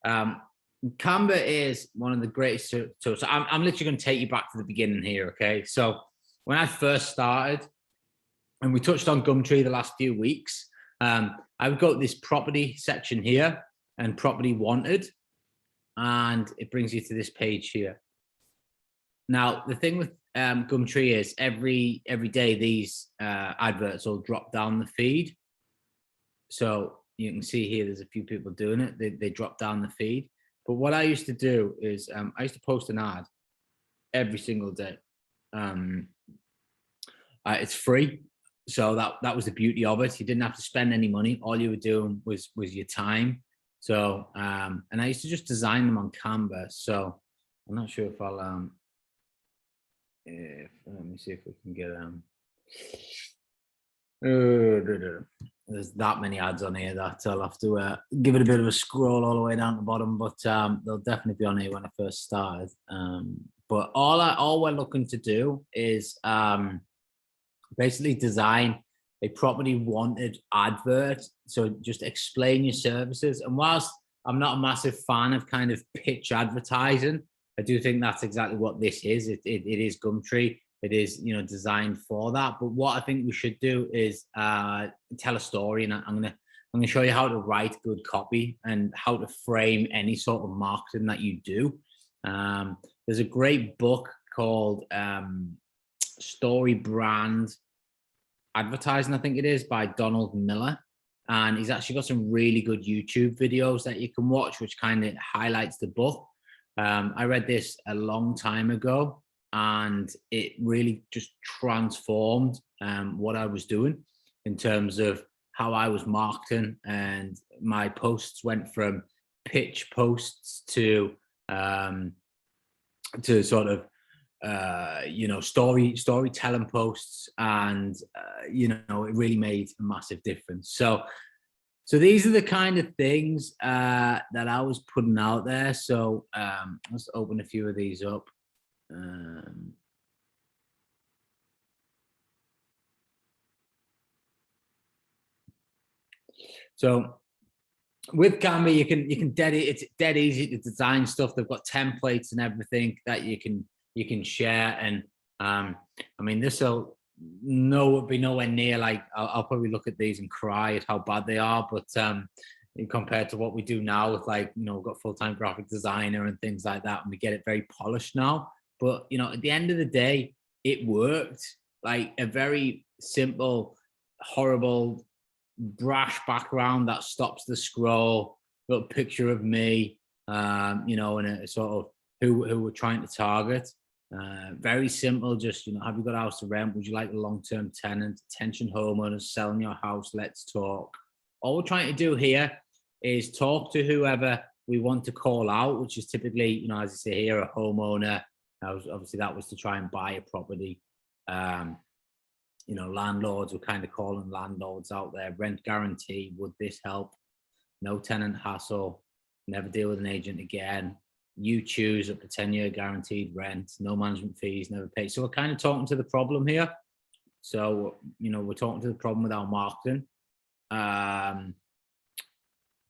Canva is one of the greatest tools. So I'm literally going to take you back to the beginning here. Okay. So when I first started, and we touched on Gumtree the last few weeks, I would go to this property section here and property wanted, and it brings you to this page here. Now, the thing with Gumtree is every day these adverts will drop down the feed. So you can see here, there's a few people doing it. They drop down the feed. But what I used to do is I used to post an ad every single day. It's free. So that was the beauty of it. You didn't have to spend any money. All you were doing was your time. So, and I used to just design them on Canva. So I'm not sure if I'll, let me see if we can get, there's that many ads on here that I'll have to give it a bit of a scroll all the way down to the bottom, but they'll definitely be on here when I first started. But all we're looking to do is basically design a property wanted advert. So just explain your services. And whilst I'm not a massive fan of kind of pitch advertising, I do think that's exactly what this is. It is Gumtree. It is, designed for that. But what I think we should do is tell a story, and I'm gonna show you how to write good copy and how to frame any sort of marketing that you do. There's a great book called Story Brand Advertising, I think it is, by Donald Miller. And he's actually got some really good YouTube videos that you can watch, which kind of highlights the book. I read this a long time ago, and it really just transformed what I was doing in terms of how I was marketing. And my posts went from pitch posts to sort of storytelling posts, and it really made a massive difference. So these are the kind of things that I was putting out there. So let's open a few of these up. So with Canva, you can it's dead easy to design stuff. They've got templates and everything that you can share. And I mean, this will be nowhere near like, I'll probably look at these and cry at how bad they are, but compared to what we do now with, like, we've got full-time graphic designer and things like that, and we get it very polished now. But at the end of the day, it worked. Like a very simple, horrible, brash background that stops the scroll, little picture of me, and a sort of who we're trying to target. Very simple, just, have you got a house to rent? Would you like a long-term tenant? Attention homeowners, selling your house, let's talk. All we're trying to do here is talk to whoever we want to call out, which is typically, as I say here, a homeowner. Obviously that was to try and buy a property. Landlords, we're kind of calling landlords out there. Rent guarantee, would this help? No tenant hassle, never deal with an agent again. You choose up to 10-year guaranteed rent, no management fees, never pay. So we're kind of talking to the problem here. So, we're talking to the problem with our marketing. I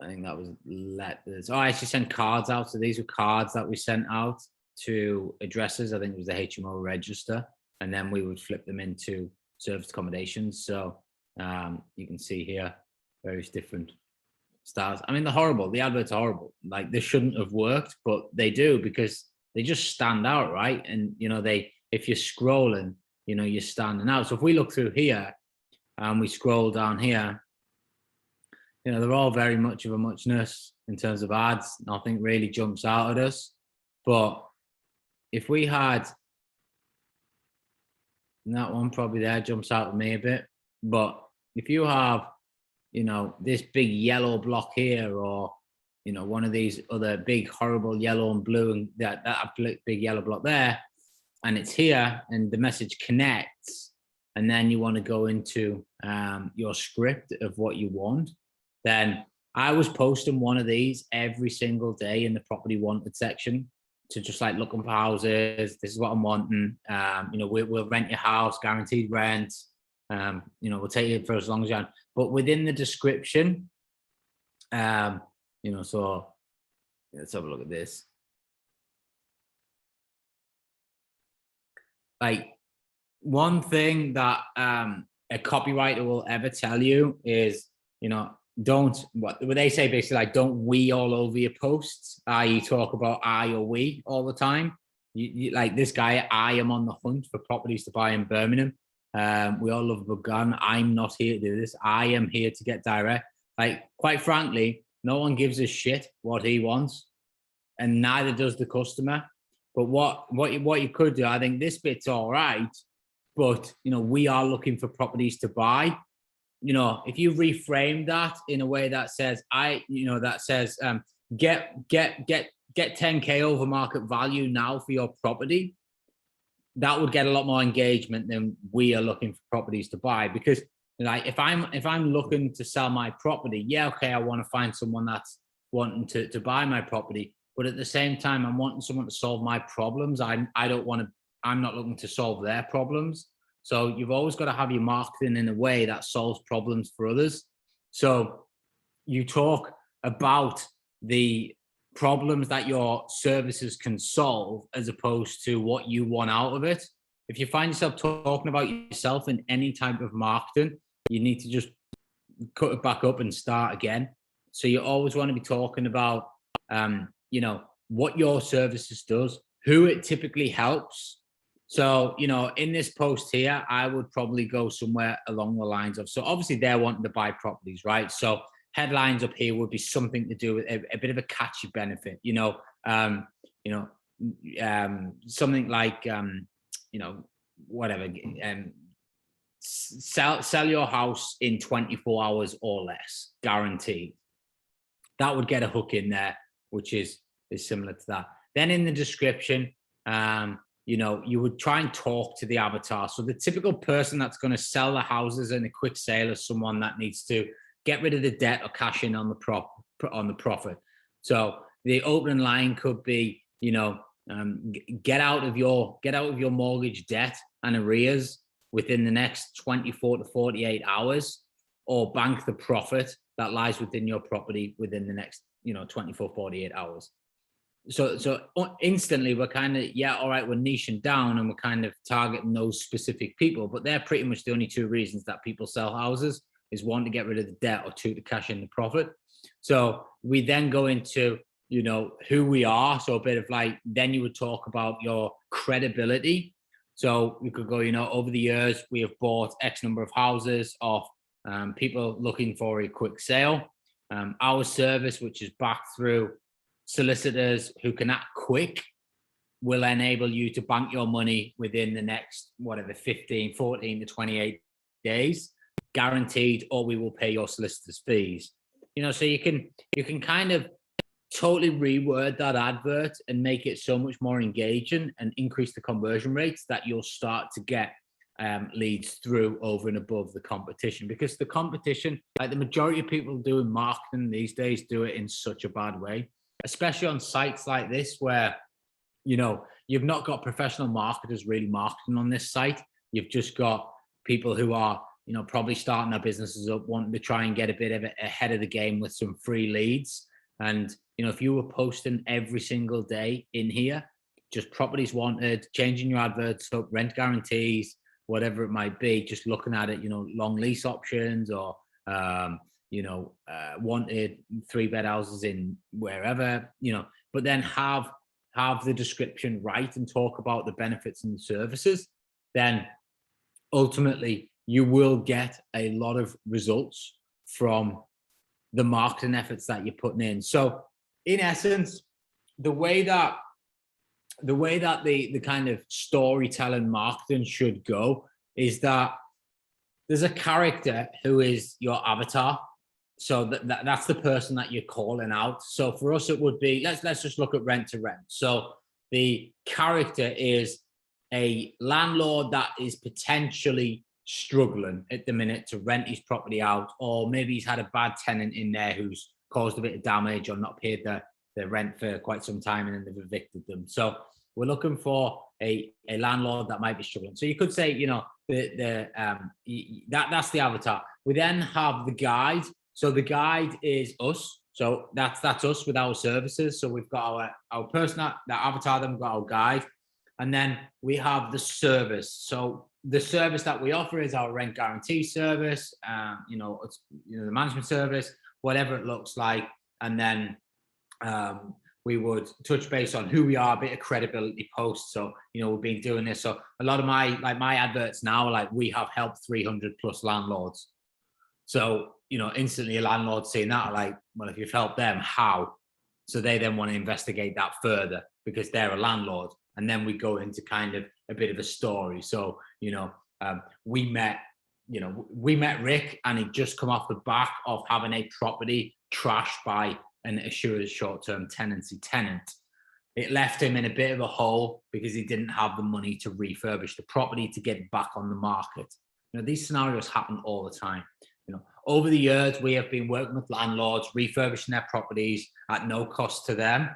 think that was letters. I actually sent cards out. So these were cards that we sent out to addresses. I think it was the HMO register. And then we would flip them into serviced accommodations. So you can see here various different styles. I mean, they're horrible. The adverts are horrible. Like, they shouldn't have worked, but they do, because they just stand out, right? And if you're scrolling, you're standing out. So if we look through here and we scroll down here, they're all very much of a muchness in terms of ads. Nothing really jumps out at us. But if we had that one, probably there jumps out at me a bit. But if you have, this big yellow block here, or, one of these other big, horrible yellow and blue, and that big yellow block there, and it's here, and the message connects, and then you want to go into your script of what you want, then I was posting one of these every single day in the property wanted section, to just like looking for houses. This is what I'm wanting. We'll rent your house, guaranteed rent. We'll take it for as long as you want. But within the description, so let's have a look at this. Like, one thing that a copywriter will ever tell you is, don't, what they say basically, like, don't we all over your posts, i.e. talk about I or we all the time. You like this guy, I am on the hunt for properties to buy in Birmingham. We all love a gun. I'm not here to do this. I am here to get direct. Like, quite frankly, no one gives a shit what he wants, and neither does the customer. But what you could do, I think this bit's all right, but we are looking for properties to buy. If you reframe that in a way that says get 10K over market value now for your property, that would get a lot more engagement than we are looking for properties to buy. Because like, if I'm looking to sell my property, yeah, okay, I want to find someone that's wanting to buy my property, but at the same time, I'm wanting someone to solve my problems. I'm not looking to solve their problems. So you've always got to have your marketing in a way that solves problems for others. So you talk about the problems that your services can solve as opposed to what you want out of it. If you find yourself talking about yourself in any type of marketing, you need to just cut it back up and start again. So you always want to be talking about, what your services does, who it typically helps. So, in this post here, I would probably go somewhere along the lines of, so obviously they're wanting to buy properties, right? So headlines up here would be something to do with a bit of a catchy benefit, something like, whatever, sell your house in 24 hours or less, guaranteed. That would get a hook in there, which is similar to that. Then in the description, you would try and talk to the avatar. So the typical person that's going to sell the houses in a quick sale is someone that needs to get rid of the debt or cash in on the profit. So the opening line could be, get out of your mortgage debt and arrears within the next 24 to 48 hours, or bank the profit that lies within your property within the next 24, 48 hours. So instantly we're kind of, all right, we're niching down and we're kind of targeting those specific people, but they're pretty much the only two reasons that people sell houses, is one, to get rid of the debt, or two, to cash in the profit. So we then go into, who we are. So a bit of like, then you would talk about your credibility. So we could go, over the years, we have bought X number of houses off people looking for a quick sale. Our service, which is backed through solicitors who can act quick, will enable you to bank your money within the next, 14 to 28 days, guaranteed, or we will pay your solicitor's fees. So you can kind of totally reword that advert and make it so much more engaging and increase the conversion rates that you'll start to get leads through over and above the competition. Because the competition, like the majority of people doing marketing these days, do it in such a bad way, especially on sites like this where, you've not got professional marketers really marketing on this site. You've just got people who are, probably starting their businesses up, wanting to try and get a bit of ahead of the game with some free leads. And, if you were posting every single day in here, just properties wanted, changing your adverts up, rent guarantees, whatever it might be, just looking at it, long lease options, or, wanted 3-bed houses in wherever, but then have the description right and talk about the benefits and the services, then ultimately you will get a lot of results from the marketing efforts that you're putting in. So in essence, the way that the kind of storytelling marketing should go is that there's a character who is your avatar. So that's the person that you're calling out. So for us, it would be, let's just look at rent to rent. So the character is a landlord that is potentially struggling at the minute to rent his property out, or maybe he's had a bad tenant in there who's caused a bit of damage or not paid the rent for quite some time, and then they've evicted them. So we're looking for a landlord that might be struggling. So you could say, that's the avatar. We then have the guide. So the guide is us. So that's us with our services. So we've got our person that avatar, then we've got our guide, and then we have the service. So the service that we offer is our rent guarantee service, it's the management service, whatever it looks like, and then we would touch base on who we are, a bit of credibility posts. So we've been doing this. So a lot of my adverts now are like, we have helped 300 plus landlords. So instantly a landlord seeing that are like, well, if you've helped them, how? So they then want to investigate that further because they're a landlord. And then we go into kind of a bit of a story. So, we met Rick, and he'd just come off the back of having a property trashed by an assured short-term tenancy tenant. It left him in a bit of a hole because he didn't have the money to refurbish the property to get it back on the market. These scenarios happen all the time. Over the years, we have been working with landlords, refurbishing their properties at no cost to them,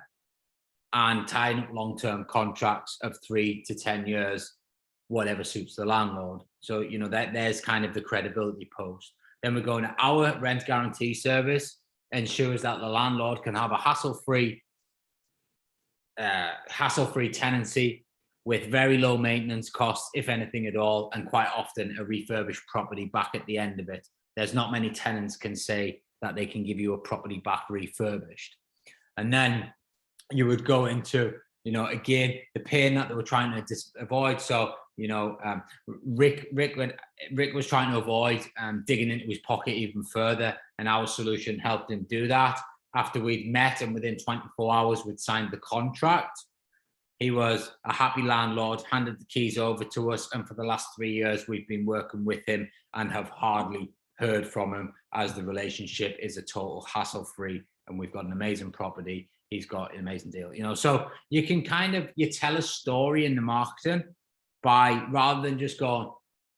and tying up long-term contracts of 3 to 10 years, whatever suits the landlord. So, there's kind of the credibility post. Then we're going to our rent guarantee service, ensures that the landlord can have a hassle-free tenancy with very low maintenance costs, if anything at all, and quite often a refurbished property back at the end of it. There's not many tenants can say that they can give you a property back refurbished. And then you would go into, again, the pain that they were trying to avoid. So, Rick was trying to avoid digging into his pocket even further, and our solution helped him do that. After we'd met and within 24 hours, we'd signed the contract. He was a happy landlord, handed the keys over to us, and for the last 3 years, we've been working with him and have hardly heard from him, as the relationship is a total hassle-free, and we've got an amazing property. He's got an amazing deal, so you can you tell a story in the marketing by, rather than just going,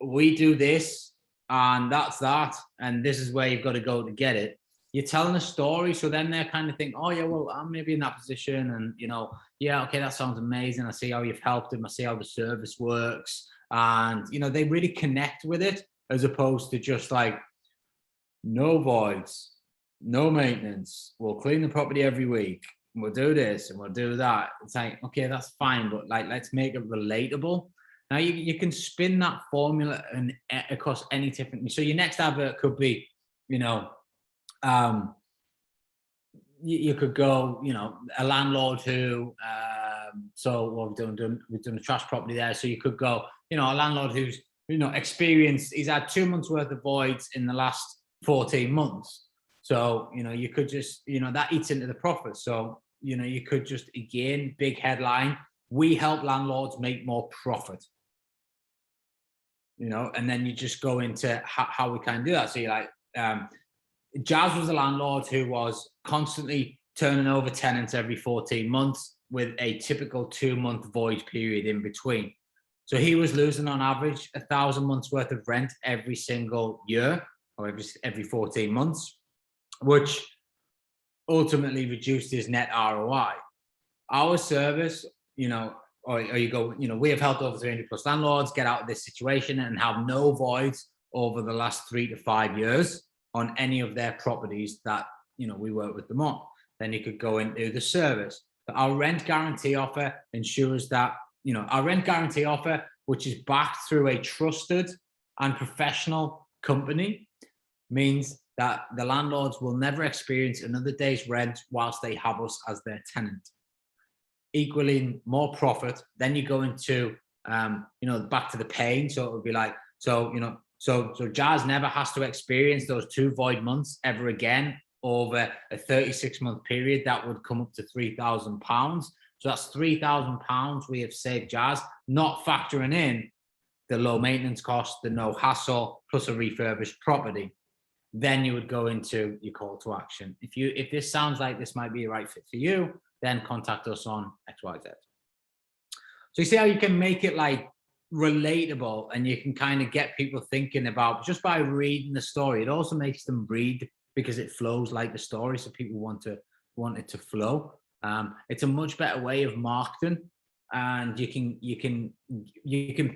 we do this and that's that, and this is where you've got to go to get it. You're telling a story. So then they're kind of think, oh yeah, well, I'm maybe in that position, and yeah, okay, that sounds amazing. I see how you've helped him. I see how the service works. And, they really connect with it, as opposed to just like, no voids, no maintenance. We'll clean the property every week. And we'll do this and we'll do that. It's like, okay, that's fine, but let's make it relatable. Now you can spin that formula and across any different. So your next advert could be, you could go, a landlord who, so what we've done a trash property there. So you could go, a landlord who's, experienced, he's had 2 months worth of voids in the last 14 months. So, you could just, that eats into the profit. So, you could just, again, big headline, we help landlords make more profit. And then you just go into how we can do that. So you're like, Jazz was a landlord who was constantly turning over tenants every 14 months with a typical 2-month void period in between. So he was losing on average 1,000 months worth of rent every single year, or every 14 months, which ultimately reduced his net ROI. Our service, we have helped over 300 plus landlords get out of this situation and have no voids over the last 3 to 5 years on any of their properties that, we work with them on. Then you could go into the service. But our rent guarantee offer ensures that, our rent guarantee offer, which is backed through a trusted and professional company, means that the landlords will never experience another day's rent whilst they have us as their tenant. Equaling more profit. Then you go into, back to the pain. So it would be like, so Jazz never has to experience those 2 void months ever again over a 36-month period. That would come up to £3,000. So that's £3,000 we have saved Jazz, not factoring in the low maintenance cost, the no hassle, plus a refurbished property. Then you would go into your call to action. If this sounds like this might be a right fit for you, then contact us on XYZ. So you see how you can make it like relatable, and you can kind of get people thinking about, just by reading the story. It also makes them read because it flows like the story. So people want it to flow. It's a much better way of marketing, and you can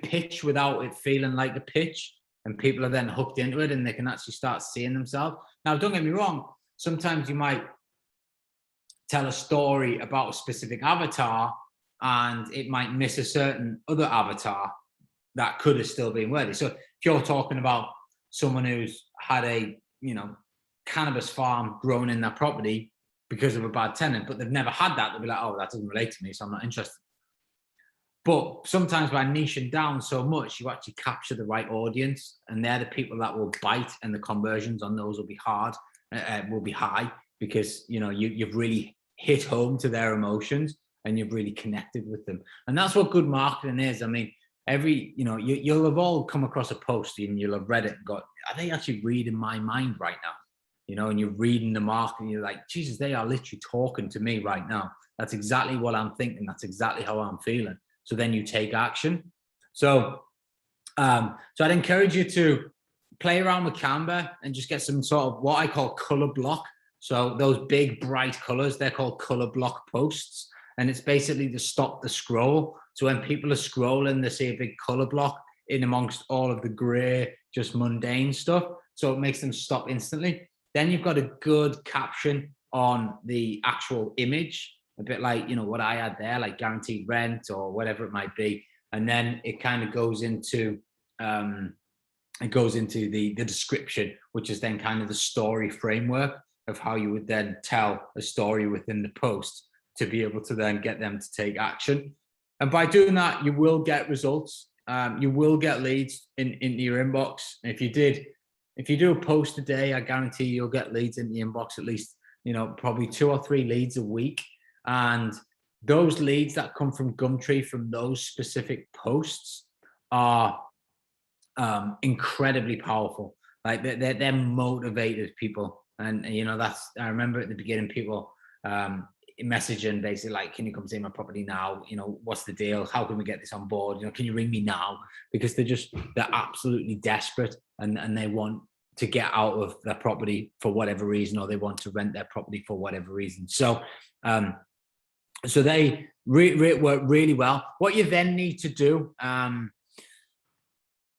pitch without it feeling like a pitch. And people are then hooked into it, and they can actually start seeing themselves. Now, don't get me wrong. Sometimes you might tell a story about a specific avatar, and it might miss a certain other avatar that could have still been worthy. So if you're talking about someone who's had a, cannabis farm grown in their property because of a bad tenant, but they've never had that, they'll be like, oh, that doesn't relate to me, so I'm not interested. But sometimes by niching down so much, you actually capture the right audience, and they're the people that will bite, and the conversions on those will be high, because you've really hit home to their emotions and you've really connected with them. And that's what good marketing is. I mean, you'll have all come across a post and you'll have read it and got, are they actually reading my mind right now? And you're reading the market and you're like, Jesus, they are literally talking to me right now. That's exactly what I'm thinking. That's exactly how I'm feeling. So then you take action. So I'd encourage you to play around with Canva and just get some sort of what I call color block. So those big bright colors, they're called color block posts. And it's basically to stop the scroll. So when people are scrolling, they see a big color block in amongst all of the gray, just mundane stuff. So it makes them stop instantly. Then you've got a good caption on the actual image, a bit like, what I had there, like guaranteed rent or whatever it might be. And then it kind of goes into, the description, which is then kind of the story framework of how you would then tell a story within the post to be able to then get them to take action. And by doing that, you will get results. You will get leads in your inbox. If you do a post a day, I guarantee you'll get leads in the inbox, at least, probably 2 or 3 leads a week. And those leads that come from Gumtree from those specific posts are incredibly powerful. Like they're motivated people. And, I remember at the beginning, people messaging basically like, can you come see my property now? What's the deal? How can we get this on board? Can you ring me now? Because they're absolutely desperate and they want to get out of their property for whatever reason, or they want to rent their property for whatever reason. So, so they work really well. What you then need to do, at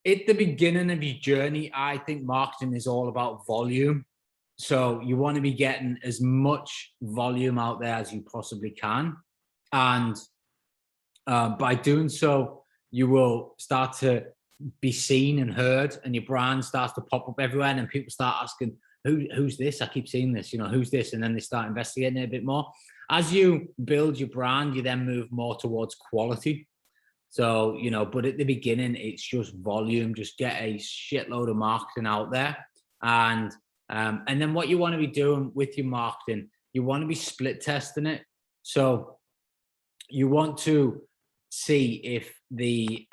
the beginning of your journey, I think marketing is all about volume. So you want to be getting as much volume out there as you possibly can. And by doing so, you will start to be seen and heard, and your brand starts to pop up everywhere. And then people start asking, who's this? I keep seeing this, who's this? And then they start investigating it a bit more. As you build your brand, you then move more towards quality. So, but at the beginning, it's just volume. Just get a shitload of marketing out there. And then what you want to be doing with your marketing, you want to be split testing it. So you want to see if the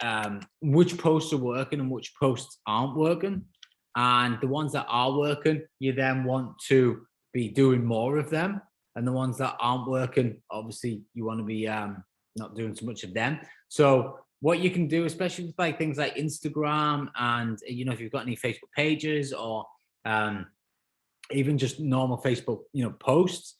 which posts are working and which posts aren't working. And the ones that are working, you then want to be doing more of them. And the ones that aren't working, obviously, you want to be not doing so much of them. So what you can do, especially with like things like Instagram and, if you've got any Facebook pages or even just normal Facebook, posts,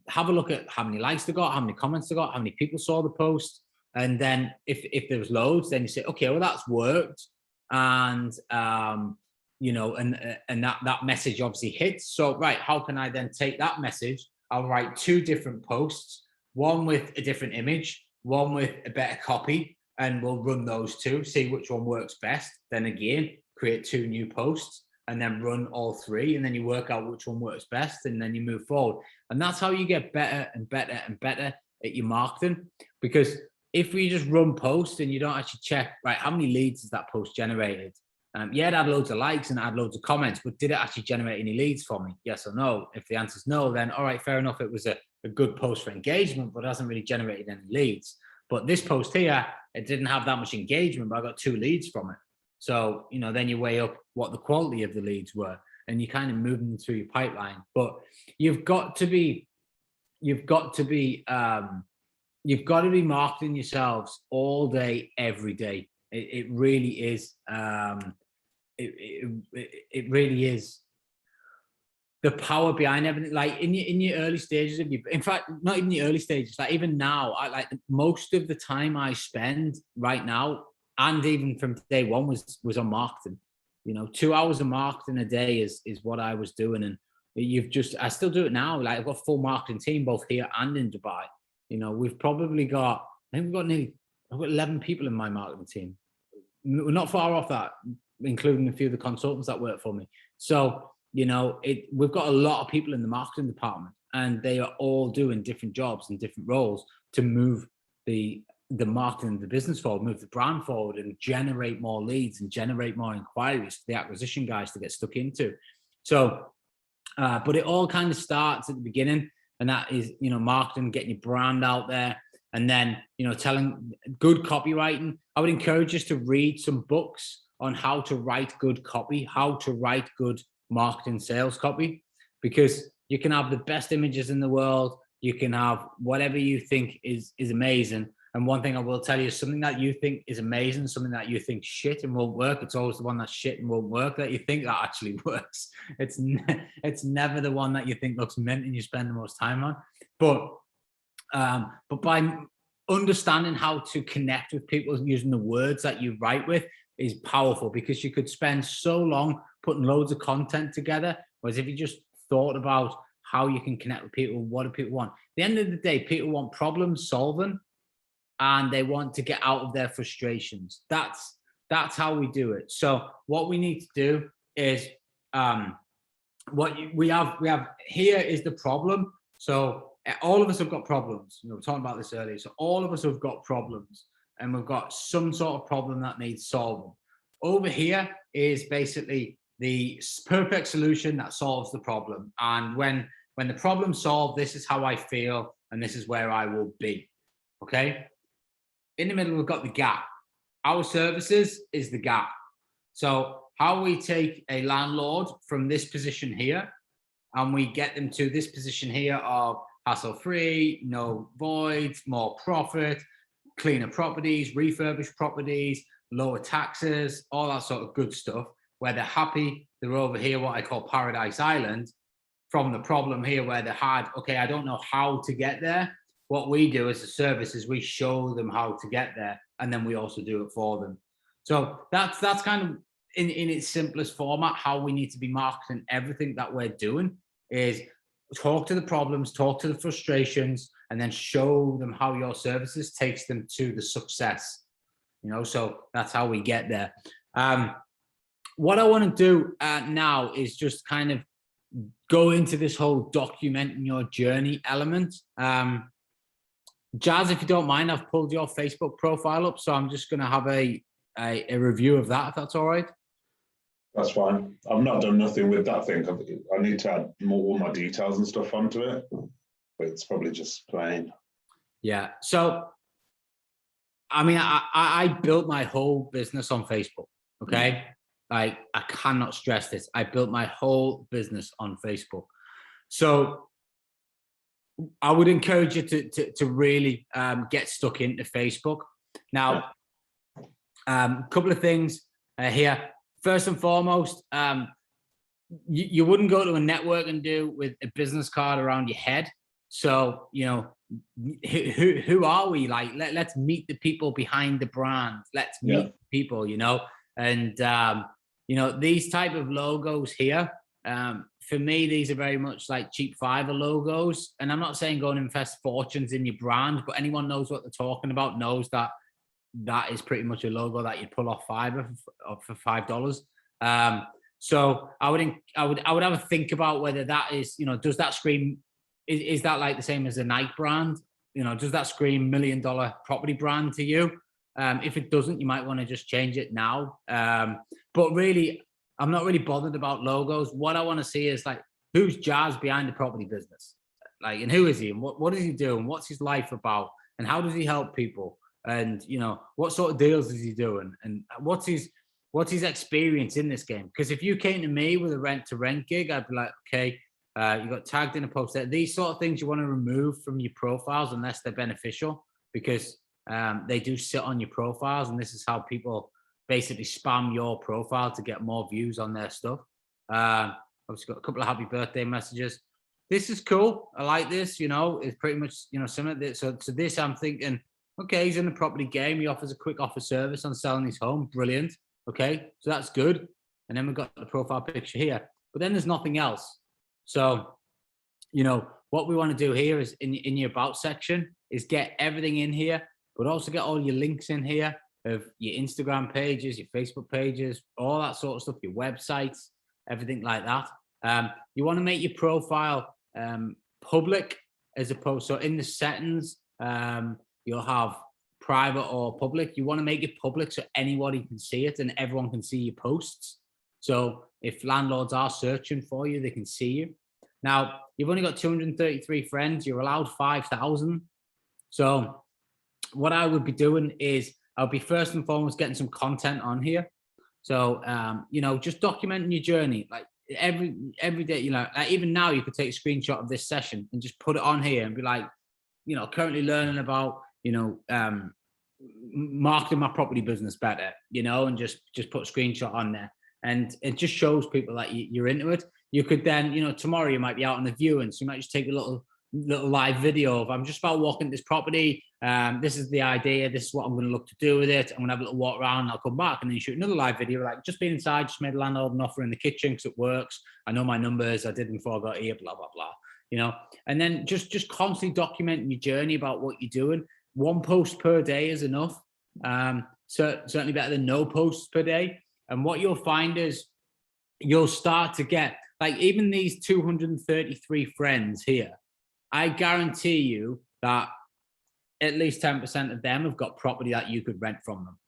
have a look at how many likes they got, how many comments they got, how many people saw the post. And then if there was loads, then you say, okay, well, that's worked. And, and that message obviously hits. So, right, how can I then take that message? I'll write 2 different posts, one with a different image, one with a better copy, and we'll run those 2, see which one works best. Then again, create 2 new posts and then run all 3. And then you work out which one works best and then you move forward. And that's how you get better and better and better at your marketing. Because if we just run posts and you don't actually check, right, how many leads has that post generated? Yeah, it had loads of likes and it had loads of comments, but did it actually generate any leads for me? Yes or no? If the answer is no, then all right, fair enough. It was a good post for engagement, but it hasn't really generated any leads. But this post here, it didn't have that much engagement, but I got 2 leads from it. So, then you weigh up what the quality of the leads were and you kind of move them through your pipeline. But you've got to be marketing yourselves all day, every day. It really is. It really is the power behind everything. Like in your early stages of in fact, not even the early stages. Like even now, I like most of the time I spend right now, and even from day one was on marketing. 2 hours of marketing a day is what I was doing, and I still do it now. Like I've got a full marketing team, both here and in Dubai. You know, we've probably got, I've got 11 people in my marketing team. We're not far off that, including a few of the consultants that work for me. So, you know, we've got a lot of people in the marketing department, and they are all doing different jobs and different roles to move the marketing, the business forward, move the brand forward, and generate more leads and generate more inquiries for the acquisition guys to get stuck into. So, but it all kind of starts at the beginning, and that is, you know, marketing, getting your brand out there, and then, you know, telling good copywriting. I would encourage us to read some books on how to write good copy, how to write good marketing sales copy, because you can have the best images in the world. You can have whatever you think is amazing. And one thing I will tell you is something that you think is amazing, something that you think shit and won't work. It's always the one that's shit and won't work that you think that actually works. It's never the one that you think looks mint and you spend the most time on. But by understanding how to connect with people using the words that you write with is powerful, because you could spend so long putting loads of content together. Whereas if you just thought about how you can connect with people, what do people want? At the end of the day, people want problem solving, and they want to get out of their frustrations. That's how we do it. So what we need to do is we have here is the problem. So all of us have got problems. You know, we were talking about this earlier. So all of us have got problems, and we've got some sort of problem that needs solving. Over here is basically the perfect solution that solves the problem. And when the problem's solved, this is how I feel, and this is where I will be. Okay. In the middle, we've got the gap. Our services is the gap. So how we take a landlord from this position here, and we get them to this position here of hassle-free, no voids, more profit, cleaner properties, refurbished properties, lower taxes, all that sort of good stuff, where they're happy. They're over here, what I call Paradise Island, from the problem here where they're hard. Okay, I don't know how to get there. What we do as a service is we show them how to get there, and then we also do it for them. So that's kind of in its simplest format how we need to be marketing everything that we're doing, is talk to the problems, talk to the frustrations, and then show them how your services takes them to the success. You know, so that's how we get there. What I want to do now is just kind of go into this whole documenting your journey element. Jazz, if you don't mind, I've pulled your Facebook profile up, so I'm just going to have a review of that, if that's all right. That's fine. I've not done nothing with that thing. I need to add all my details and stuff onto it, but it's probably just plain. Yeah. So, I mean, I built my whole business on Facebook. Okay. Like, I cannot stress this. I built my whole business on Facebook. So I would encourage you to really get stuck into Facebook. Now, a couple of things here. First and foremost, you wouldn't go to a network and do with a business card around your head. So, you know, who are we? Like, let's meet the people behind the brand. Let's meet people, you know, and, you know, these type of logos here, for me, these are very much like cheap Fiverr logos. And I'm not saying go and invest fortunes in your brand, but anyone knows what they're talking about, knows that that is pretty much a logo that you'd pull off Fiverr for $5. So I would have a think about whether that is, you know, does that scream, is that like the same as a Nike brand? You know, does that scream $1 million property brand to you? If it doesn't, you might want to just change it now. But really, I'm not really bothered about logos. What I want to see is like, who's Jazz behind the property business? Like, and who is he? And what is he doing? What's his life about? And how does he help people? And, you know, what sort of deals is he doing? And what's his experience in this game? Because if you came to me with a rent-to-rent gig, I'd be like, okay, you got tagged in a post there. These sort of things you want to remove from your profiles unless they're beneficial, because they do sit on your profiles, and this is how people basically spam your profile to get more views on their stuff. I've just got a couple of happy birthday messages. This is cool. I like this, you know, it's pretty much, you know, similar. So this, I'm thinking, okay, he's in the property game. He offers a quick offer service on selling his home. Brilliant. Okay, so that's good. And then we've got the profile picture here, but then there's nothing else. So, you know, what we want to do here is in your about section is get everything in here, but also get all your links in here of your Instagram pages, your Facebook pages, all that sort of stuff, your websites, everything like that. You want to make your profile public as opposed, so in the settings, you'll have private or public. You want to make it public so anybody can see it and everyone can see your posts. So if landlords are searching for you, they can see you. Now, you've only got 233 friends. You're allowed 5,000. So what I would be doing is I'll be first and foremost getting some content on here. So, you know, just documenting your journey. Like every day, you know, like even now you could take a screenshot of this session and just put it on here and be like, you know, currently learning about, you know, marketing my property business better, you know, and just put a screenshot on there. And it just shows people that you're into it. You could then, you know, tomorrow you might be out on a viewing, so you might just take a little live video of, I'm just about walking this property. This is the idea. This is what I'm going to look to do with it. I'm going to have a little walk around and I'll come back and then shoot another live video. Like just being inside, just made a landlord an offer in the kitchen because it works. I know my numbers. I did before I got here, blah, blah, blah, you know, and then just constantly documenting your journey about what you're doing. One post per day is enough. Certainly better than no posts per day. And what you'll find is you'll start to get, like even these 233 friends here, I guarantee you that at least 10% of them have got property that you could rent from them.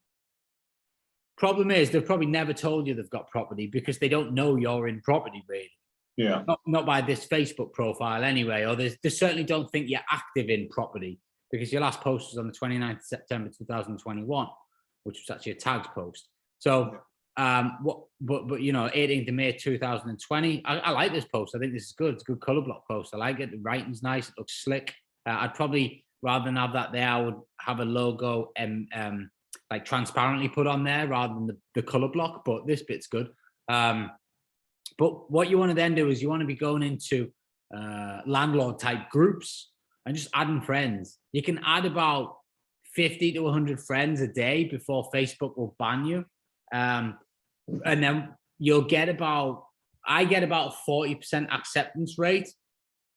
Problem is, they've probably never told you they've got property because they don't know you're in property, really. Yeah. Not by this Facebook profile anyway, or they certainly don't think you're active in property because your last post was on the 29th of September 2021, which was actually a tagged post. So, but you know, 18th of May 2020. I like this post. I think this is good. It's a good color block post. I like it. The writing's nice. It looks slick. I'd probably, rather than have that there, I would have a logo like transparently put on there rather than the color block. But this bit's good. But what you want to then do is you want to be going into landlord type groups and just adding friends. You can add about 50 to 100 friends a day before Facebook will ban you. And then you'll get I get about 40% acceptance rate,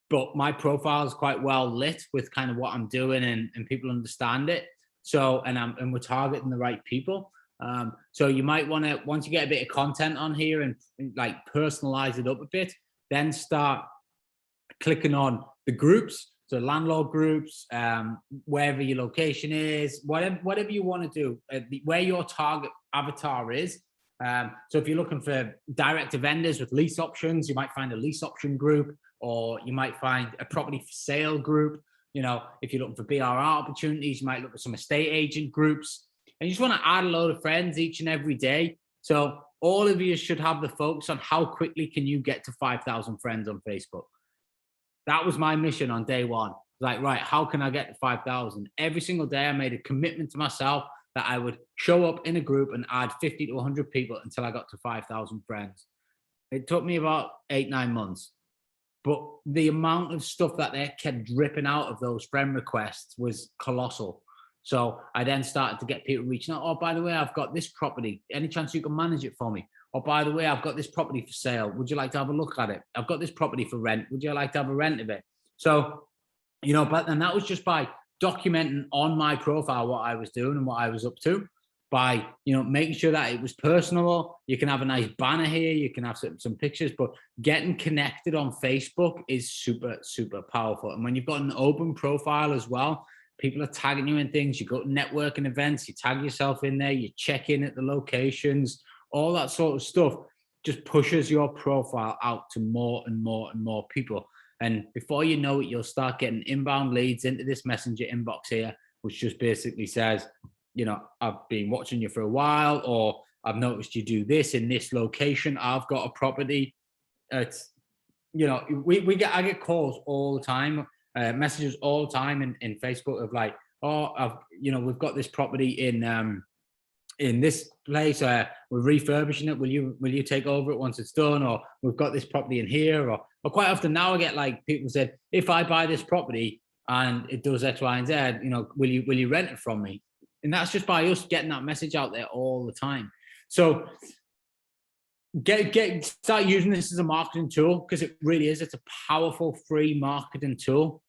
but my profile is quite well lit with kind of what I'm doing and people understand it. So, and we're targeting the right people. So you might want to, once you get a bit of content on here and like personalize it up a bit, then start clicking on the groups. So landlord groups, wherever your location is, whatever you want to do, where your target avatar is. So if you're looking for direct to vendors with lease options, you might find a lease option group, or you might find a property for sale group. You know, if you're looking for BRR opportunities, you might look at some estate agent groups, and you just want to add a load of friends each and every day. So all of you should have the focus on how quickly can you get to 5,000 friends on Facebook. That was my mission on day one. Like, right, how can I get to 5,000? Every single day I made a commitment to myself that I would show up in a group and add 50 to 100 people until I got to 5,000 friends. It took me about 8-9 months, but the amount of stuff that they kept dripping out of those friend requests was colossal. So I then started to get people reaching out. Oh, by the way, I've got this property. Any chance you can manage it for me? Oh, by the way, I've got this property for sale. Would you like to have a look at it? I've got this property for rent. Would you like to have a rent of it? So, you know, but then that was just by documenting on my profile what I was doing and what I was up to, by, you know, making sure that it was personal. You can have a nice banner here. You can have some pictures, but getting connected on Facebook is super, super powerful. And when you've got an open profile as well, people are tagging you in things. You go to networking events, you tag yourself in there, you check in at the locations, all that sort of stuff just pushes your profile out to more and more and more people. And before you know it, you'll start getting inbound leads into this messenger inbox here, which just basically says, you know, I've been watching you for a while, or I've noticed you do this in this location. I've got a property. It's, you know, I get calls all the time, messages all the time in Facebook of like, oh, you know, we've got this property in this place, we're refurbishing it. Will you take over it once it's done? Or we've got this property in here, or quite often now I get like people said, if I buy this property and it does X, Y, and Z, you know, will you rent it from me? And that's just by us getting that message out there all the time. So start using this as a marketing tool, because it really is. It's a powerful free marketing tool.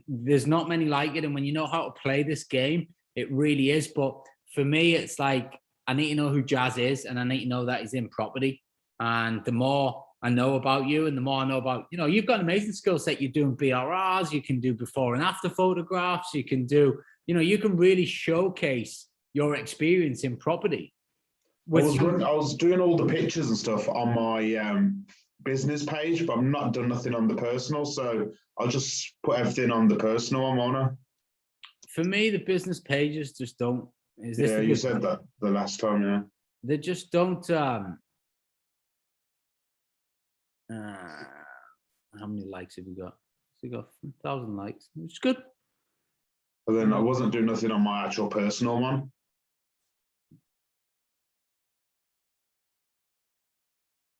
There's not many like it, and when you know how to play this game, it really is. But for me, it's like I need to know who Jazz is, and I need to know that he's in property. And the more I know about you, and the more I know about, you've got an amazing skill set. You're doing BRRs, you can do before and after photographs, you can do, you can really showcase your experience in property. I was doing all the pictures and stuff on my business page, but I've not done nothing on the personal. So I'll just put everything on the personal one, won't I? For me, the business pages just don't. You said that the last time, yeah. They just don't. How many likes have you got? So you got 1,000 likes, which is good. But then I wasn't doing nothing on my actual personal one.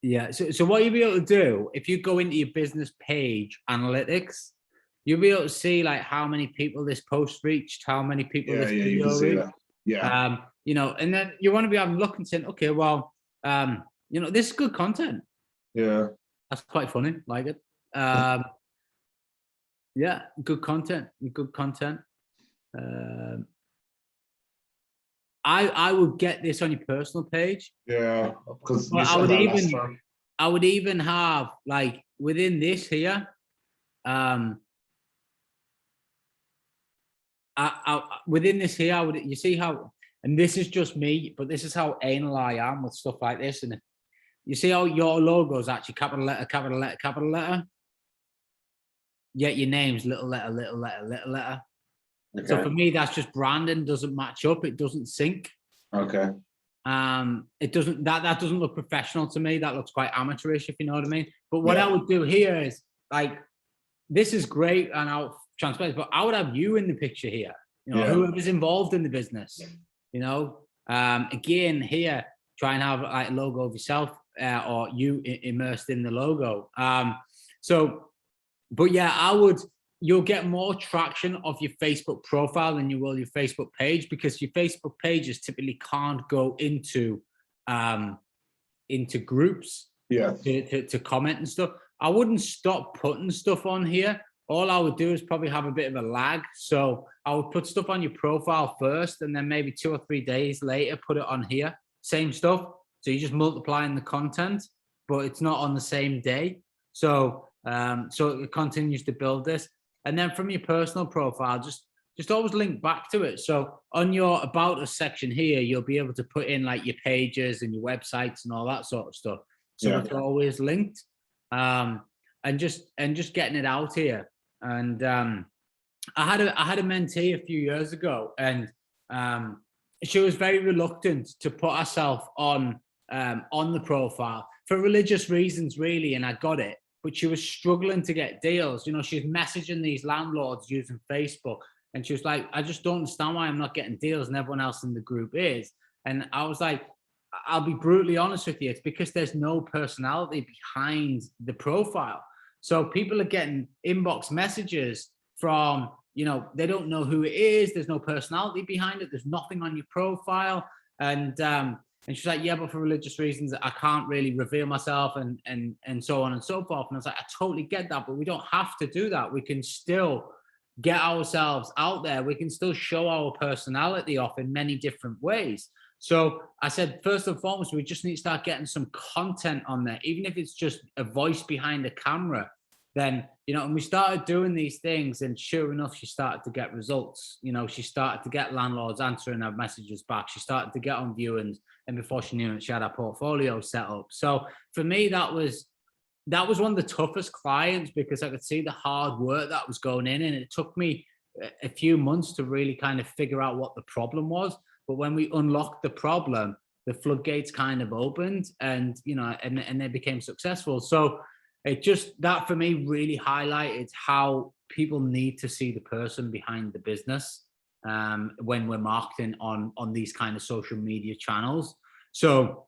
Yeah. So what you'll be able to do, if you go into your business page analytics, you'll be able to see like how many people this post reached, how many people this video reached. Yeah. And then you want to be having a look and saying, okay, well, this is good content. Yeah. That's quite funny. Like it. Yeah, good content. Good content. I would get this on your personal page. Yeah, because I would even have like within this here. Within this here, you see how, and this is just me, but this is how anal I am with stuff like this, and you see how your logo is actually capital letter, capital letter, capital letter. Yet your name's little letter, little letter, little letter. Okay. So for me, that's just branding. Doesn't match up. It doesn't sync. Okay. It doesn't. That doesn't look professional to me. That looks quite amateurish, if you know what I mean. But what I would do here is like, this is great and I'll transparent, but I would have you in the picture here. Whoever's involved in the business. Again here, try and have like a logo of yourself or you immersed in the logo. But yeah, you'll get more traction of your Facebook profile than you will your Facebook page, because your Facebook pages typically can't go into groups to comment and stuff. I wouldn't stop putting stuff on here. All I would do is probably have a bit of a lag. So I would put stuff on your profile first, and then maybe 2 or 3 days later, put it on here. Same stuff. So you're just multiplying the content, but it's not on the same day. So it continues to build this. And then from your personal profile, just always link back to it. So on your About Us section here, you'll be able to put in like your pages and your websites and all that sort of stuff. So it's always linked. And just getting it out here. And I had a mentee a few years ago, and she was very reluctant to put herself on the profile for religious reasons, really, and I got it. But she was struggling to get deals. She was messaging these landlords using Facebook, and she was like, I just don't understand why I'm not getting deals and everyone else in the group is. And I was like, I'll be brutally honest with you. It's because there's no personality behind the profile. So people are getting inbox messages from, they don't know who it is. There's no personality behind it. There's nothing on your profile. And she's like, yeah, but for religious reasons, I can't really reveal myself and so on and so forth. And I was like, I totally get that, but we don't have to do that. We can still get ourselves out there. We can still show our personality off in many different ways. So I said, first and foremost, we just need to start getting some content on there, even if it's just a voice behind a camera. Then, and we started doing these things, and sure enough, she started to get results. She started to get landlords answering her messages back. She started to get on viewings, and before she knew it, she had her portfolio set up. So for me, that was one of the toughest clients, because I could see the hard work that was going in, and it took me a few months to really kind of figure out what the problem was. But when we unlocked the problem, the floodgates kind of opened, and and they became successful. So that for me really highlighted how people need to see the person behind the business when we're marketing on these kind of social media channels. So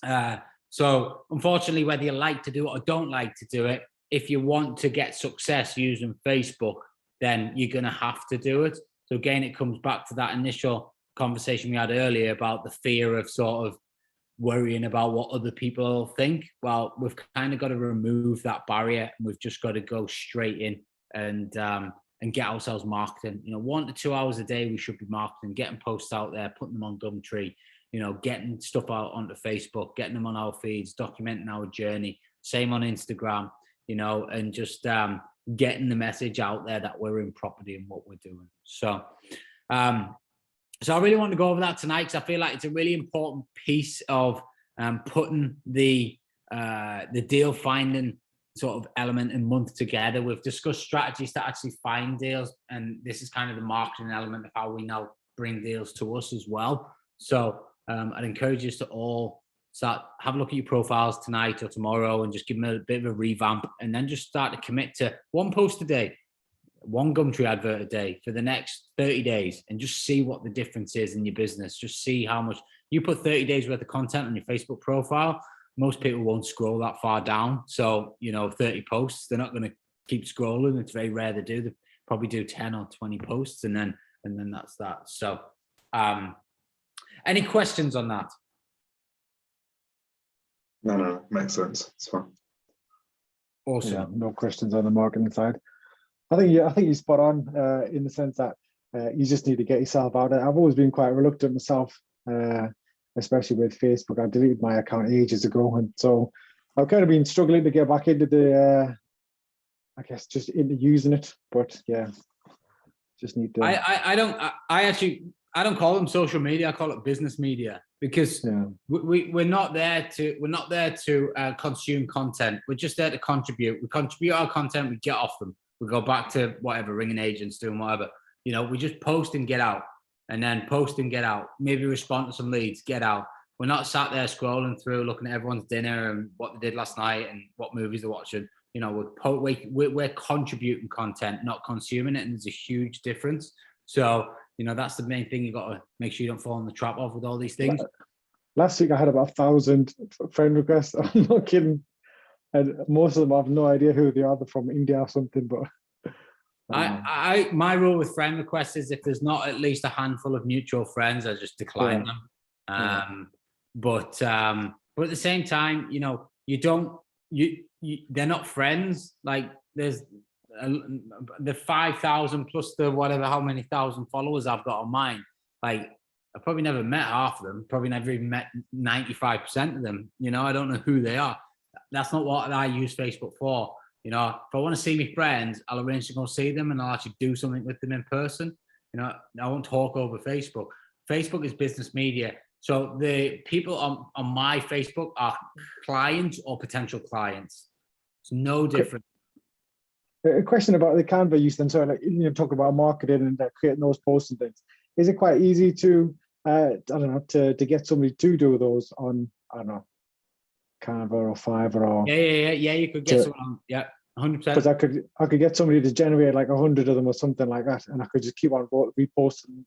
unfortunately, whether you like to do it or don't like to do it, if you want to get success using Facebook, then you're going to have to do it. So again, it comes back to that initial conversation we had earlier about the fear of sort of worrying about what other people think. Well, we've kind of got to remove that barrier, and we've just got to go straight in and get ourselves marketing. 1 to 2 hours a day we should be marketing, getting posts out there, putting them on Gumtree, getting stuff out onto Facebook, getting them on our feeds, documenting our journey. Same on Instagram, and just getting the message out there that we're in property and what we're doing. So I really want to go over that tonight, because I feel like it's a really important piece of putting the deal finding sort of element and month together. We've discussed strategies to actually find deals, and this is kind of the marketing element of how we now bring deals to us as well. So I'd encourage you to all have a look at your profiles tonight or tomorrow and just give them a bit of a revamp, and then just start to commit to 1 post a day, 1 Gumtree advert a day for the next 30 days, and just see what the difference is in your business. Just see how much you put 30 days worth of content on your Facebook profile. Most people won't scroll that far down. So, 30 posts, they're not going to keep scrolling. It's very rare they do. They probably do 10 or 20 posts, and then that's that. So, any questions on that? No, makes sense. It's fine. Awesome. Yeah, no questions on the marketing side. I think you're spot on in the sense that you just need to get yourself out there. I've always been quite reluctant myself, especially with Facebook. I deleted my account ages ago, and so I've kind of been struggling to get back into the, I guess, just into using it. But yeah, just need to. I don't call them social media. I call it business media, because we're not there to consume content. We're just there to contribute. We contribute our content. We get off them. We go back to whatever, ringing agents, doing whatever. We just post and get out, and then post and get out. Maybe respond to some leads, get out. We're not sat there scrolling through, looking at everyone's dinner and what they did last night and what movies they're watching. We're contributing content, not consuming it, and there's a huge difference. So, that's the main thing. You've got to make sure you don't fall in the trap of with all these things. Last week I had about 1,000 friend requests. I'm not kidding. And most of them I have no idea who they are. They're from India or something, but my rule with friend requests is if there's not at least a handful of mutual friends, I just decline them. But at the same time, they're not friends. Like there's the 5,000 plus the whatever, how many thousand followers I've got on mine. Like I've probably never met half of them. Probably never even met 95% of them. I don't know who they are. That's not what I use Facebook for. If I want to see my friends, I'll arrange to go see them, and I'll actually do something with them in person. I won't talk over Facebook. Facebook is business media. So the people on my Facebook are clients or potential clients. It's no different. A question about the Canva use then. So talk about marketing and creating those posts and things. Is it quite easy to, to get somebody to do those on, Canva or Fiverr or? Yeah. You could get someone on, 100%. Because I could get somebody to generate like 100 of them or something like that, and I could just keep on reposting.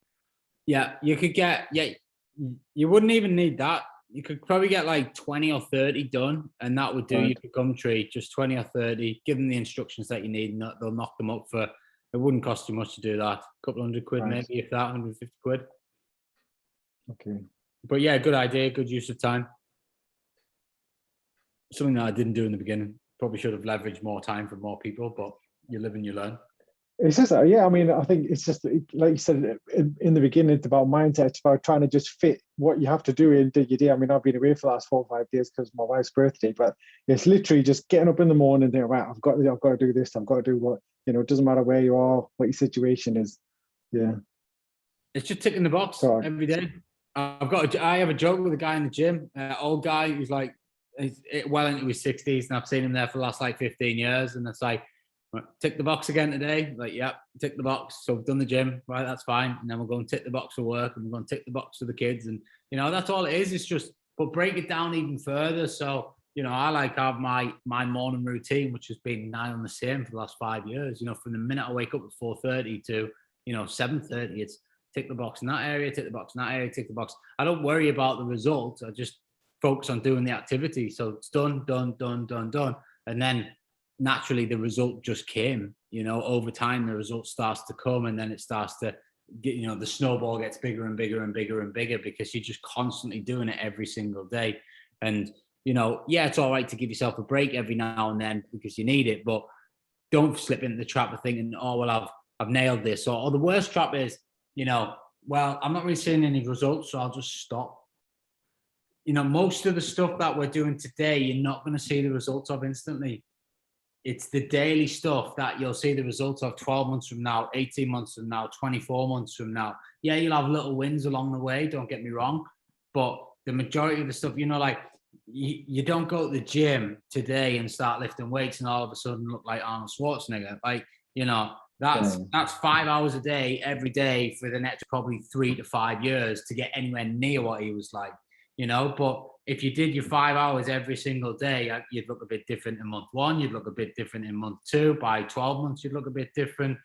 Yeah, you could get, you wouldn't even need that. You could probably get like 20 or 30 done, and that would do you for Gumtree, just 20 or 30. Give them the instructions that you need, and they'll knock them up for, it wouldn't cost you much to do that. A couple £100 maybe, if that, 150 quid. Okay. But yeah, good idea, good use of time. Something that I didn't do in the beginning. Probably should have leveraged more time for more people, but you live and you learn. It's just, I think it's just, like you said in the beginning, it's about mindset. It's about trying to just fit what you have to do into your day. I've been away for the last 4 or 5 days because of my wife's birthday, but it's literally just getting up in the morning and thinking, right, I've got to do this. I've got to do what, it doesn't matter where you are, what your situation is. Yeah. It's just ticking the box every day. I have a joke with a guy in the gym, old guy who's like, well into his 60s, and I've seen him there for the last 15 years, and it's like, tick the box again today. Like, yep, tick the box. So we've done the gym, right? That's fine. And then we'll go and tick the box for work, and we're going to tick the box for the kids. And, that's all it is. It's just, but break it down even further. So, I like have my morning routine, which has been nigh on the same for the last 5 years. From the minute I wake up at 4:30 to, 7:30, it's tick the box in that area, tick the box in that area, tick the box. I don't worry about the results. I just focus on doing the activity. So it's done. And then naturally the result just came, over time, the result starts to come, and then it starts to, the snowball gets bigger and bigger and bigger and bigger because you're just constantly doing it every single day. And, yeah, it's all right to give yourself a break every now and then because you need it, but don't slip into the trap of thinking, oh, well, I've nailed this. Or the worst trap is, well, I'm not really seeing any results, so I'll just stop. Most of the stuff that we're doing today, you're not going to see the results of instantly. It's the daily stuff that you'll see the results of 12 months from now, 18 months from now, 24 months from now. Yeah, you'll have little wins along the way, don't get me wrong. But the majority of the stuff, like you don't go to the gym today and start lifting weights and all of a sudden look like Arnold Schwarzenegger. Like, that's 5 hours a day, every day for the next probably 3 to 5 years to get anywhere near what he was like, but if you did your 5 hours every single day, you'd look a bit different in month 1, you'd look a bit different in month 2, by 12 months, you'd look a bit different,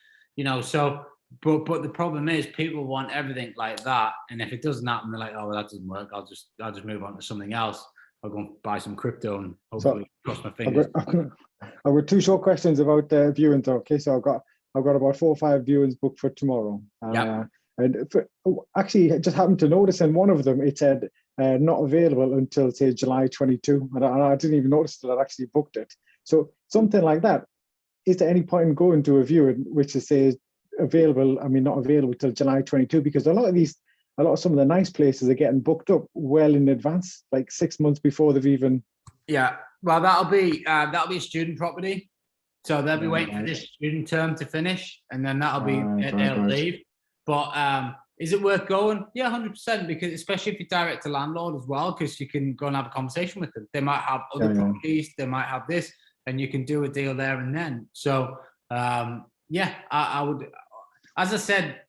so, but the problem is people want everything like that. And if it doesn't happen, they're like, oh, well, that doesn't work. I'll just move on to something else. I'll go and buy some crypto and hopefully cross my fingers. I've got 2 short questions about viewings. Okay, so I've got about 4 or 5 viewings booked for tomorrow. And actually, I just happened to notice in one of them it said not available until say July 22, and I didn't even notice that I'd actually booked it. So something like that. Is there any point in going to a viewing which is say available? I mean, not available till July 22, because a lot of some of the nice places are getting booked up well in advance, like 6 months before they've even. Yeah, well, that'll be a student property, so they'll be waiting for this student term to finish, and then that'll be they'll leave. But is it worth going? Yeah, 100%, because especially if you're direct to landlord as well, because you can go and have a conversation with them. They might have other properties, they might have this, and you can do a deal there and then. So I would, as I said,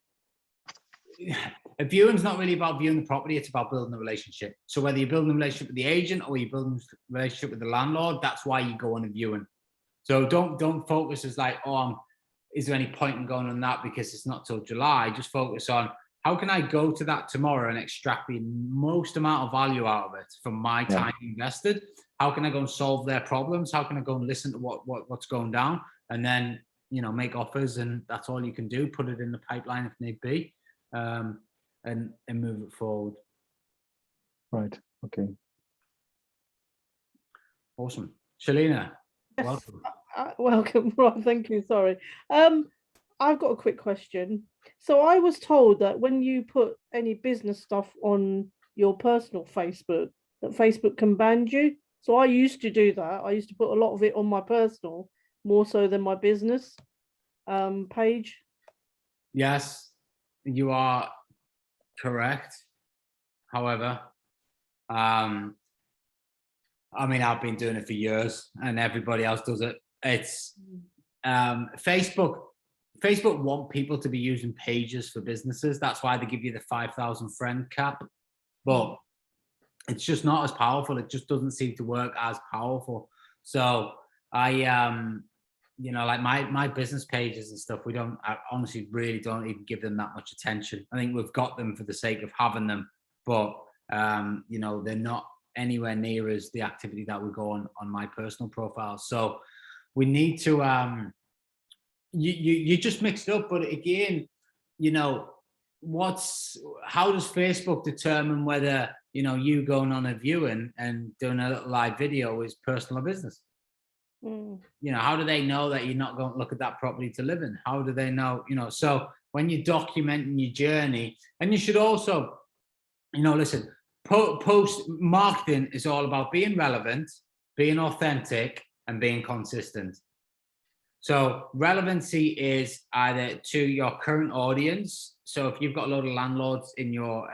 a viewing's not really about viewing the property, it's about building a relationship. So whether you're building a relationship with the agent or you're building a relationship with the landlord, that's why you go on a viewing. So don't focus as like, is there any point in going on that because it's not till July? Just focus on how can I go to that tomorrow and extract the most amount of value out of it from my time invested? How can I go and solve their problems? How can I go and listen to what's going down? And then, make offers, and that's all you can do. Put it in the pipeline if need be, and move it forward. Right. Okay. Awesome. Shalina, yes. welcome. Welcome, Rob. Thank you. Sorry. I've got a quick question. So I was told that when you put any business stuff on your personal Facebook, that Facebook can ban you. So I used to do that. I used to put a lot of it on my personal, more so than my business page. Yes, you are correct. However, I've been doing it for years, and everybody else does it. It's Facebook want people to be using pages for businesses. That's why they give you the 5,000 friend cap, but it's just not as powerful. It just doesn't seem to work as powerful. So like my business pages and stuff, I honestly really don't even give them that much attention. I think we've got them for the sake of having them, but they're not anywhere near as the activity that we go on my personal profile. So we need to you just mixed up. But again, how does Facebook determine whether you going on a viewing and doing a little live video is personal or business? How do they know that you're not going to look at that property to live in? How do they know? So when you're documenting your journey, and you should also, listen, post marketing is all about being relevant, being authentic, and being consistent. So relevancy is either to your current audience. So if you've got a lot of landlords in your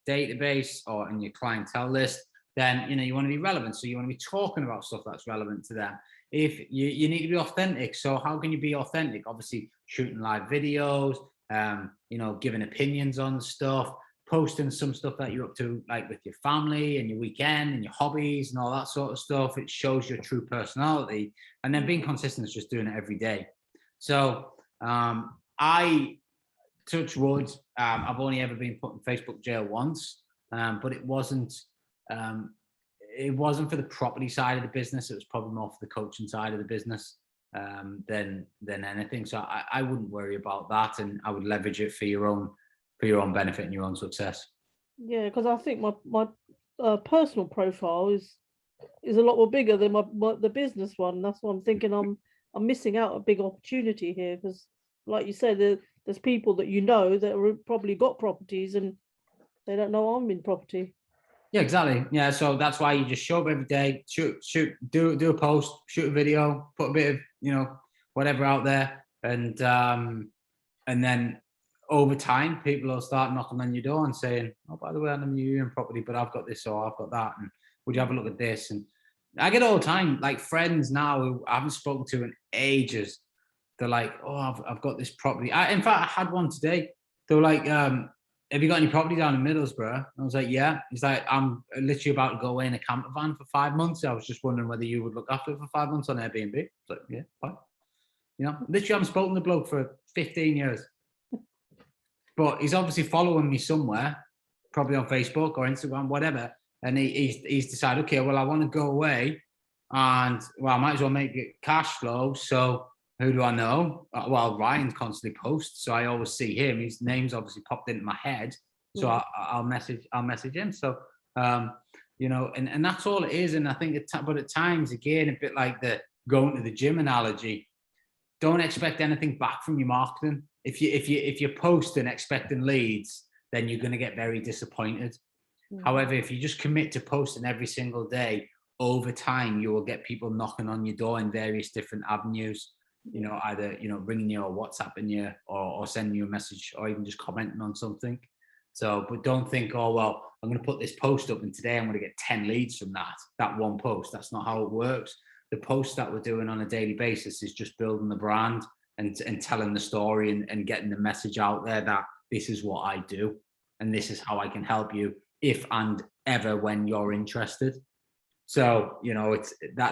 database or in your clientele list, then you want to be relevant. So you want to be talking about stuff that's relevant to them. If you need to be authentic. So how can you be authentic? Obviously shooting live videos, giving opinions on stuff, posting some stuff that you're up to, like with your family and your weekend and your hobbies and all that sort of stuff. It shows your true personality. And then being consistent is just doing it every day. So I, touch wood, I've only ever been put in Facebook jail once, but it wasn't for the property side of the business. It was probably more for the coaching side of the business than anything. So I wouldn't worry about that, and I would leverage it for your own for your own benefit and your own success. Yeah, because I think my personal profile is a lot more bigger than the business one. That's why I'm thinking I'm missing out a big opportunity here, because like you said, there's people that that are probably got properties and they don't know I'm in property. Yeah, exactly. Yeah, so that's why you just show up every day, do a post, shoot a video, put a bit of whatever out there, and then over time people will start knocking on your door and saying, oh, by the way, I'm new in property, but I've got this or I've got that, and would you have a look at this? And I get all the time, like friends now who I haven't spoken to in ages. They're like, oh, I've got this property. In fact, I had one today. They were like, have you got any property down in Middlesbrough? I was like, yeah. He's like, I'm literally about to go away in a camper van for 5 months. I was just wondering whether you would look after it for 5 months on Airbnb. I was like, yeah, fine. Literally I haven't spoken to the bloke for 15 years. But he's obviously following me somewhere, probably on Facebook or Instagram, whatever. And he's decided, okay, well, I want to go away and, well, I might as well make it cash flow. So who do I know? Well, Ryan constantly posts, so I always see him. His name's obviously popped into my head, so I'll message him. So and that's all it is. And I think but at times, again, a bit like the going to the gym analogy, don't expect anything back from your marketing. If you're posting expecting leads, then you're going to get very disappointed. However, if you just commit to posting every single day, over time you will get people knocking on your door in various different avenues. Either ringing you or WhatsApping you or sending you a message or even just commenting on something. So, but don't think, oh well, I'm going to put this post up and today I'm going to get 10 leads from that one post. That's not how it works. The posts that we're doing on a daily basis is just building the brand and telling the story and getting the message out there that this is what I do and this is how I can help you if and ever when you're interested. So it's that